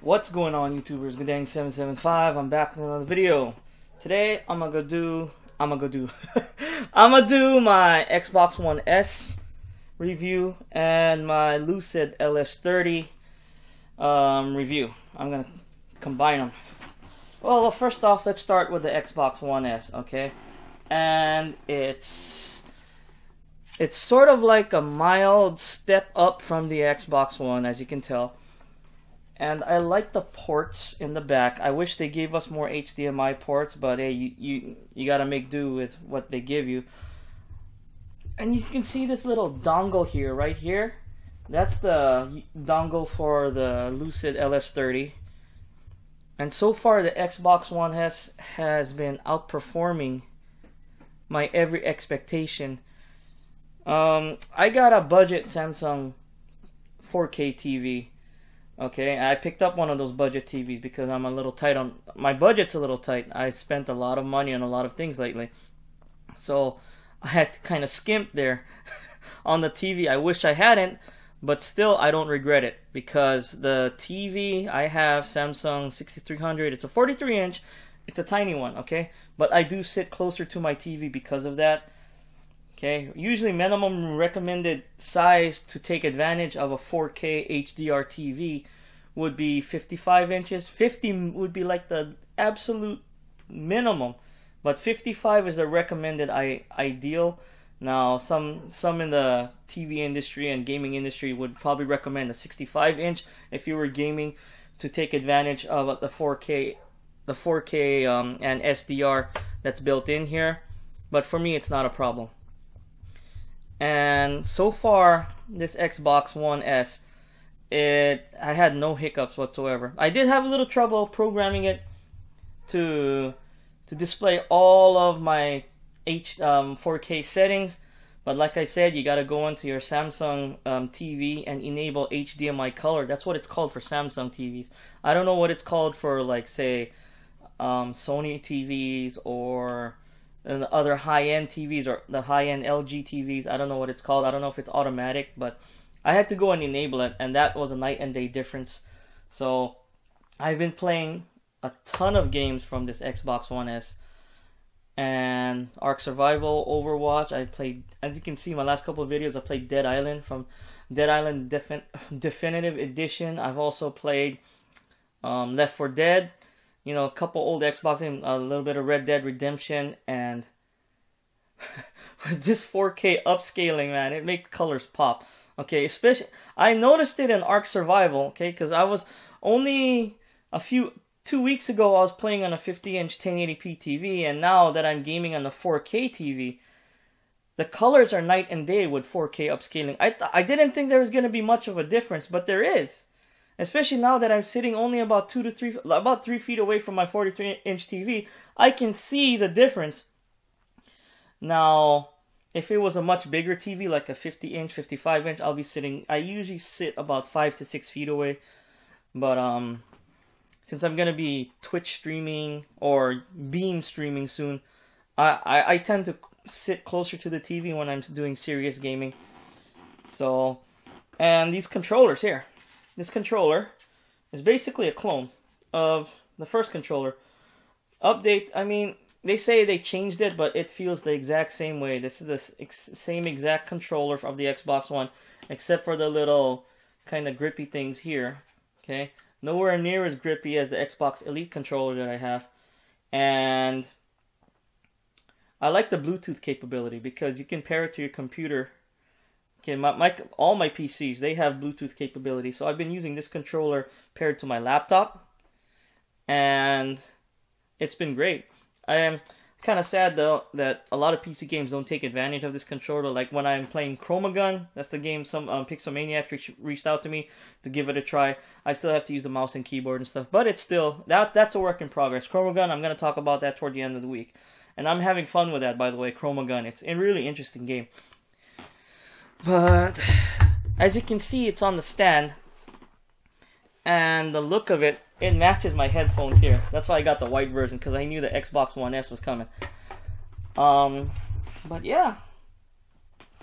What's going on, YouTubers? Guddang775. I'm back with another video. Today I'm gonna do my Xbox One S review and my Lucid LS30 review. I'm gonna combine them. Well, first off, let's start with the Xbox One S, okay? And it's sort of like a mild step up from the Xbox One, as you can tell. And I like the ports in the back. I wish they gave us more HDMI ports, but hey, you gotta make do with what they give you. And you can see this little dongle here, right here. That's the dongle for the Lucid LS30. And so far, the Xbox One has been outperforming my every expectation. I got a budget Samsung 4K TV. Okay, I picked up one of those budget TVs because I'm a little tight on my budget's a little tight. I spent a lot of money on a lot of things lately, so I had to kind of skimp there on the TV. I wish I hadn't, but still I don't regret it because the TV I have, Samsung 6300, it's a 43-inch. It's a tiny one, okay, but I do sit closer to my TV because of that. Okay, usually minimum recommended size to take advantage of a 4K HDR TV would be 55 inches. 50 would be like the absolute minimum, but 55 is the recommended ideal. Now, some in the TV industry and gaming industry would probably recommend a 65-inch if you were gaming to take advantage of the 4K and SDR that's built in here. But for me, it's not a problem. And so far, this Xbox One S, I had no hiccups whatsoever. I did have a little trouble programming it to display all of my 4K settings, but like I said, you gotta go into your Samsung TV and enable HDMI color. That's what it's called for Samsung TVs. I don't know what it's called for, like, say, Sony TVs or and the other high-end TVs or the high-end LG TVs. I don't know what it's called. I don't know if it's automatic, but I had to go and enable it, and that was a night and day difference. So I've been playing a ton of games from this Xbox One S, and Ark Survival, Overwatch. I played, as you can see in my last couple of videos, I played Dead Island from Dead Island Definitive Edition. I've also played Left 4 Dead. You know, a couple old Xbox games, a little bit of Red Dead Redemption, and this 4K upscaling, man, it makes colors pop. Okay, especially I noticed it in Ark Survival, okay, because I was only 2 weeks ago I was playing on a 50-inch 1080p TV, and now that I'm gaming on the 4K TV, the colors are night and day with 4K upscaling. I didn't think there was going to be much of a difference, but there is. Especially now that I'm sitting only about 3 feet away from my 43-inch TV, I can see the difference. Now, if it was a much bigger TV, like a 50-inch, 55-inch, I usually sit about 5 to 6 feet away. But since I'm gonna be Twitch streaming or Beam streaming soon, I tend to sit closer to the TV when I'm doing serious gaming. So, and these controllers here. This controller is basically a clone of the first controller. Updates, I mean, they say they changed it, but it feels the exact same way. This is the same exact controller of the Xbox One, except for the little kind of grippy things here. Okay, nowhere near as grippy as the Xbox Elite controller that I have. And I like the Bluetooth capability because you can pair it to your computer. Okay, all my PCs, they have Bluetooth capability. So I've been using this controller paired to my laptop, and it's been great. I am kind of sad, though, that a lot of PC games don't take advantage of this controller. Like when I'm playing Chromagun, that's the game some Pixelmaniac reached out to me to give it a try. I still have to use the mouse and keyboard and stuff, but it's still, that's a work in progress. Chromagun, I'm going to talk about that toward the end of the week. And I'm having fun with that, by the way, Chromagun. It's a really interesting game. But as you can see, it's on the stand, and the look of it, it matches my headphones here. That's why I got the white version, because I knew the Xbox One S was coming. But yeah,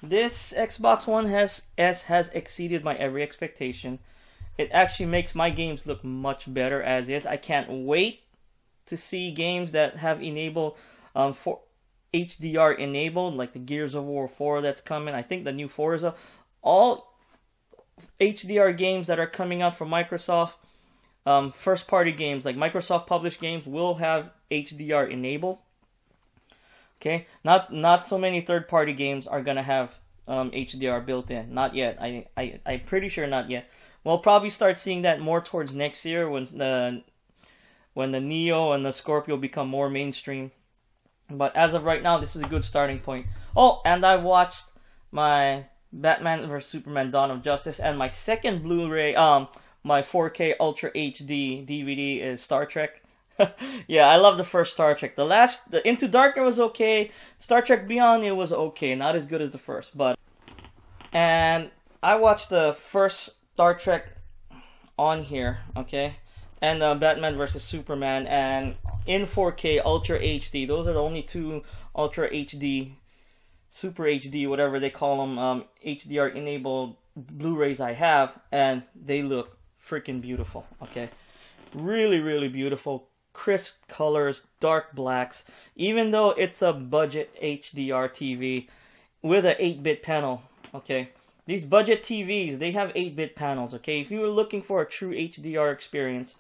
this Xbox One S has exceeded my every expectation. it actually makes my games look much better as is. I can't wait to see games that have enabled for HDR enabled, like the Gears of War 4 that's coming. I think the new Forza, all HDR games that are coming out from Microsoft, first party games like Microsoft published games will have HDR enabled. Okay, not so many third party games are gonna have HDR built in. Not yet. I'm pretty sure not yet. We'll probably start seeing that more towards next year when the Neo and the Scorpio become more mainstream. But as of right now, this is a good starting point. Oh, and I watched my Batman vs Superman: Dawn of Justice, and my second Blu-ray, my 4K Ultra HD DVD is Star Trek. Yeah, I love the first Star Trek. The Into Darkness was okay. Star Trek Beyond, it was okay, not as good as the first. And I watched the first Star Trek on here, okay, and Batman vs Superman, and in 4K Ultra HD. Those are the only two Ultra HD, Super HD, whatever they call them, HDR enabled Blu-rays I have, and they look freaking beautiful. Okay, really, really beautiful. Crisp colors, dark blacks, even though it's a budget HDR TV with an 8-bit panel. Okay, these budget TVs, they have 8-bit panels. Okay, if you were looking for a true HDR experience,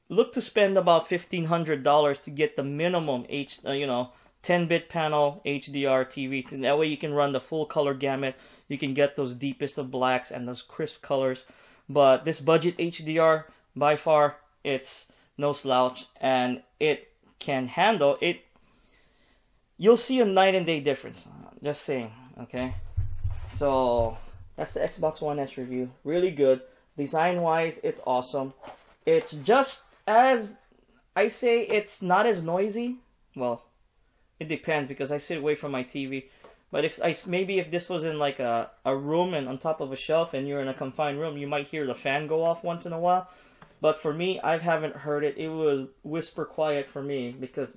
look to spend about $1,500 to get the minimum 10-bit panel HDR TV. That way you can run the full color gamut. You can get those deepest of blacks and those crisp colors. But this budget HDR, by far, it's no slouch, and it can handle it. You'll see a night and day difference. Just saying, okay? So that's the Xbox One S review. Really good. Design-wise, it's awesome. It's just as I say, it's not as noisy. Well, it depends because I sit away from my TV. But if this was in like a room and on top of a shelf and you're in a confined room, you might hear the fan go off once in a while. But for me, I haven't heard it. It was whisper quiet for me because,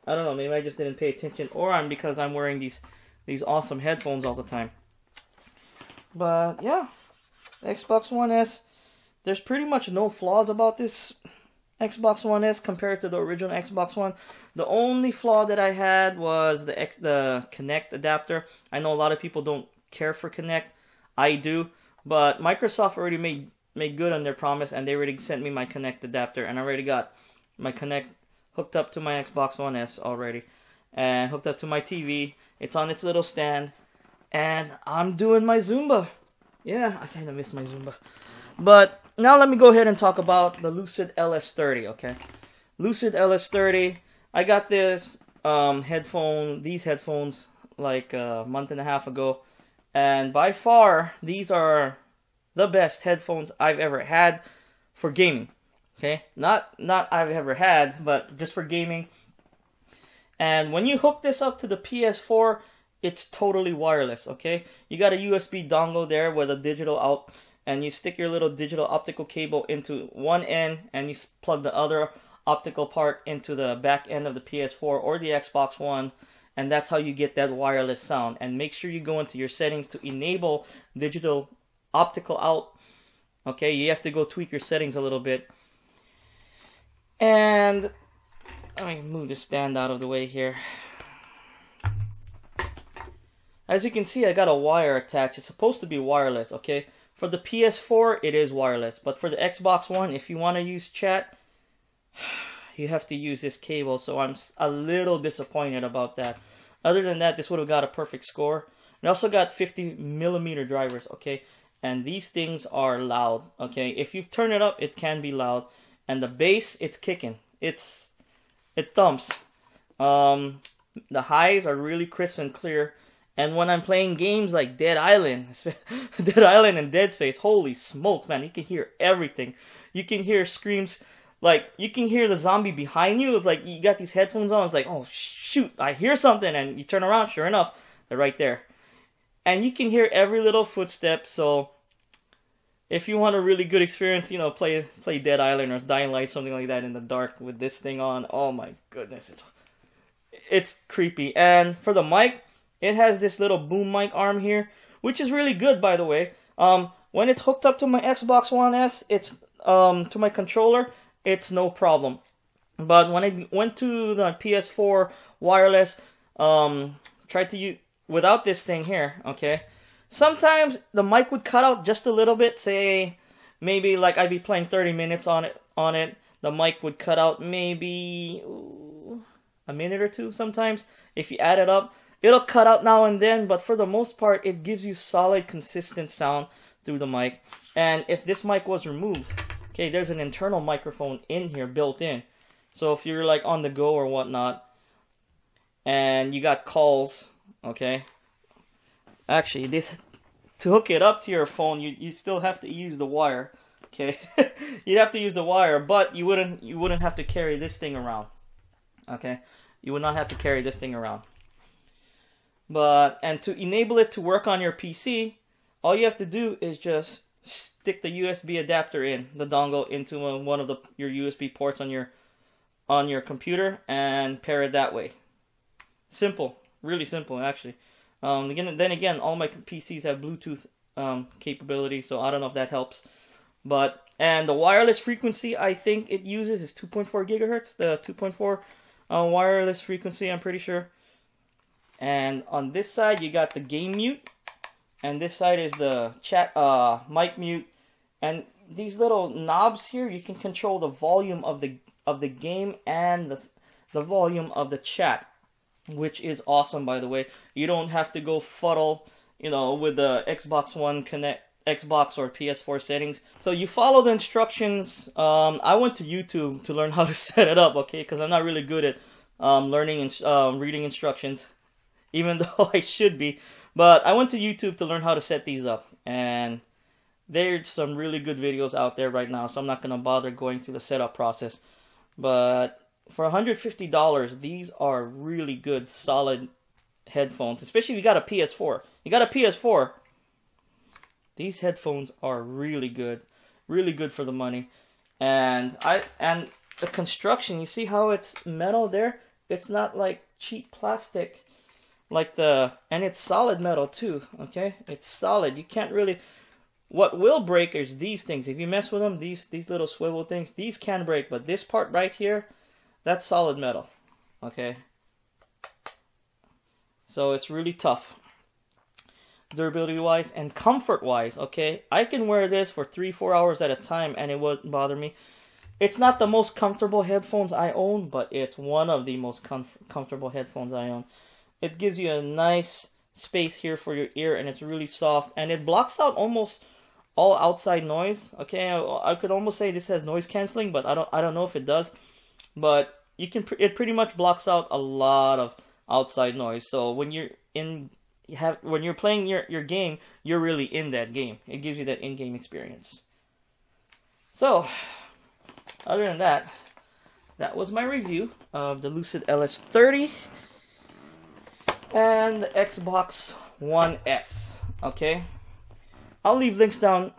I don't know, maybe I just didn't pay attention. Or because I'm wearing these awesome headphones all the time. But yeah, Xbox One S, there's pretty much no flaws about this Xbox One S compared to the original Xbox One. The only flaw that I had was the Kinect adapter. I know a lot of people don't care for Kinect. I do. But Microsoft already made good on their promise, and they already sent me my Kinect adapter, and I already got my Kinect hooked up to my Xbox One S already, and hooked up to my TV. It's on its little stand, and I'm doing my Zumba. Yeah, I kind of miss my Zumba. But now let me go ahead and talk about the Lucid LS30, okay? Lucid LS30, I got these headphones like a month and a half ago, and by far, these are the best headphones I've ever had for gaming. Okay, not I've ever had, but just for gaming. And when you hook this up to the PS4, it's totally wireless. Okay, you got a USB dongle there with a digital out, and you stick your little digital optical cable into one end, and you plug the other optical part into the back end of the PS4 or the Xbox One, and that's how you get that wireless sound. And make sure you go into your settings to enable digital optical out. Okay, you have to go tweak your settings a little bit. And let me move this stand out of the way here. As you can see, I got a wire attached. It's supposed to be wireless, okay? For the PS4, it is wireless. But for the Xbox One, if you want to use chat, you have to use this cable. So I'm a little disappointed about that. Other than that, this would have got a perfect score. It also got 50mm drivers, okay? And these things are loud, okay? If you turn it up, it can be loud. And the bass, it's kicking. It thumps. The highs are really crisp and clear. And when I'm playing games like Dead Island and Dead Space, holy smokes, man, you can hear everything. You can hear screams, like, you can hear the zombie behind you. It's like, you got these headphones on, it's like, oh, shoot, I hear something. And you turn around, sure enough, they're right there. And you can hear every little footstep, so if you want a really good experience, you know, play Dead Island or Dying Light, something like that in the dark with this thing on. Oh my goodness, it's creepy. And for the mic, it has this little boom mic arm here, which is really good, by the way. when it's hooked up to my Xbox One S, it's to my controller, it's no problem. But when I went to the PS4 wireless, tried to use without this thing here, okay, sometimes the mic would cut out just a little bit. Say maybe like I'd be playing 30 minutes on it, the mic would cut out maybe a minute or two. Sometimes if you add it up, it'll cut out now and then, but for the most part, it gives you solid, consistent sound through the mic. And if this mic was removed, okay, there's an internal microphone in here built in. So if you're like on the go or whatnot, and you got calls, okay, actually this, to hook it up to your phone, you still have to use the wire, okay. You'd have to use the wire, but you wouldn't have to carry this thing around, okay. You would not have to carry this thing around. But, and to enable it to work on your PC, all you have to do is just stick the USB adapter in, the dongle, into one of your USB ports on your computer and pair it that way. Simple, really simple actually. Then again, all my PCs have Bluetooth capability, so I don't know if that helps. But, and the wireless frequency I think it uses is 2.4 gigahertz, the 2.4 wireless frequency, I'm pretty sure. And on this side you got the game mute, and this side is the chat mic mute. And these little knobs here, you can control the volume of the game and the volume of the chat, which is awesome, by the way. You don't have to go fuddle, you know, with the Xbox One Connect, Xbox or PS4 settings. So you follow the instructions. I went to YouTube to learn how to set it up, okay, because I'm not really good at learning and reading instructions, even though I should be. But I went to YouTube to learn how to set these up, and there's some really good videos out there right now, so I'm not going to bother going through the setup process. But for $150, these are really good, solid headphones, especially if you got a PS4. You got a PS4, these headphones are really good for the money. And the construction, you see how it's metal there? It's not like cheap plastic. And it's solid metal too, okay? It's solid. You can't really, what will break is these things. If you mess with them, these little swivel things, these can break, but this part right here, that's solid metal, okay? So it's really tough, durability wise and comfort wise, okay? I can wear this for 3-4 hours at a time and it wouldn't bother me. It's not the most comfortable headphones I own, but it's one of the most comfortable headphones I own. It gives you a nice space here for your ear, and it's really soft, and it blocks out almost all outside noise. Okay, I could almost say this has noise canceling, but I don't know if it does. But it pretty much blocks out a lot of outside noise. So when you're playing your game, you're really in that game. It gives you that in-game experience. So, other than that, that was my review of the Lucid LS30 and the Xbox One S. Okay, I'll leave links down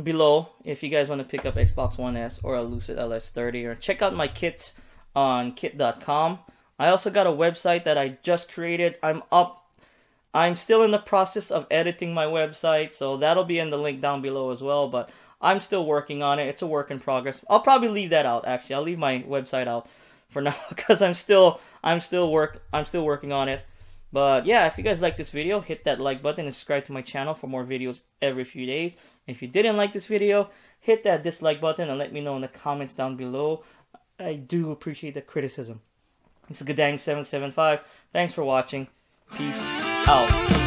below if you guys want to pick up Xbox One S or a Lucid LS30, or check out my kits on kit.com. I also got a website that I just created. I'm still in the process of editing my website, so that'll be in the link down below as well, but I'm still working on it. It's a work in progress. I'll probably leave that out, actually. I'll leave my website out for now because I'm still working on it. But yeah, if you guys like this video, hit that like button and subscribe to my channel for more videos every few days. If you didn't like this video, hit that dislike button and let me know in the comments down below. I do appreciate the criticism. This is Guddang775. Thanks for watching. Peace out.